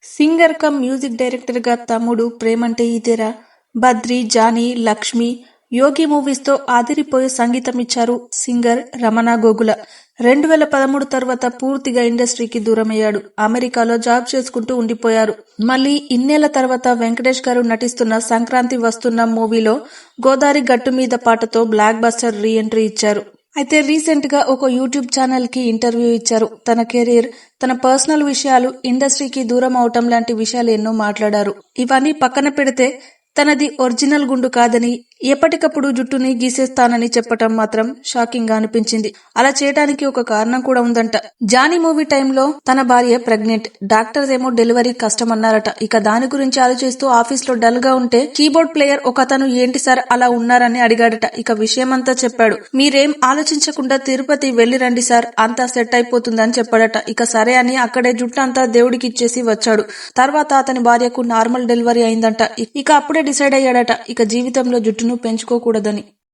Singer cum music director గా తమ్ముడు, ప్రేమంటే ఇదేరా, Badri, Johnny, Lakshmi, యోగి movies తో ఆదిరిపోయే సంగీతం ఇచ్చారు సింగర్ రమణ గోగుల. 2013 తర్వాత పూర్తిగా ఇండస్ట్రీకి దూరమయ్యాడు. అమెరికాలో జాబ్ చేసుకుంటూ ఉండిపోయారు. మళ్ళీ ఇన్నేళ్ల తర్వాత వెంకటేష్ గారు నటిస్తున్న సంక్రాంతి వస్తున్న మూవీలో గోదారి గట్టు మీద పాటతో బ్లాక్ బస్టర్ రీ ఎంట్రీ ఇచ్చారు. అయితే రీసెంట్ గా ఒక యూట్యూబ్ ఛానల్ కి ఇంటర్వ్యూ ఇచ్చారు. తన కెరీర్, తన పర్సనల్ విషయాలు, ఇండస్ట్రీకి దూరం అవటం లాంటి విషయాలు ఎన్నో మాట్లాడారు. ఇవన్నీ పక్కన పెడితే తనది ఒరిజినల్ గుండు కాదని, ఎప్పటికప్పుడు జుట్టుని గీసేస్తానని చెప్పటం మాత్రం షాకింగ్ గా అనిపించింది. అలా చేయడానికి ఒక కారణం కూడా ఉందంట. జానీ మూవీ టైంలో తన భార్య ప్రెగ్నెంట్. డాక్టర్స్ ఏమో డెలివరీ కష్టమన్నారట. ఇక దాని గురించి ఆలోచిస్తూ ఆఫీస్ లో డల్ గా ఉంటే కీబోర్డ్ ప్లేయర్ ఒకతను ఏంటి సార్ అలా ఉన్నారని అడిగాడట. ఇక విషయమంతా చెప్పాడు. మీరేం ఆలోచించకుండా తిరుపతి వెళ్లి రండి సార్, అంతా సెట్ అయిపోతుందని చెప్పాడట. ఇక సరే అని అక్కడే జుట్టు అంతా దేవుడికి ఇచ్చేసి వచ్చాడు. తర్వాత అతని భార్యకు నార్మల్ డెలివరీ అయిందంట. ఇక అప్పుడే డిసైడ్ అయ్యాడట ఇక జీవితంలో జుట్టును పెంచుకోకూడదని.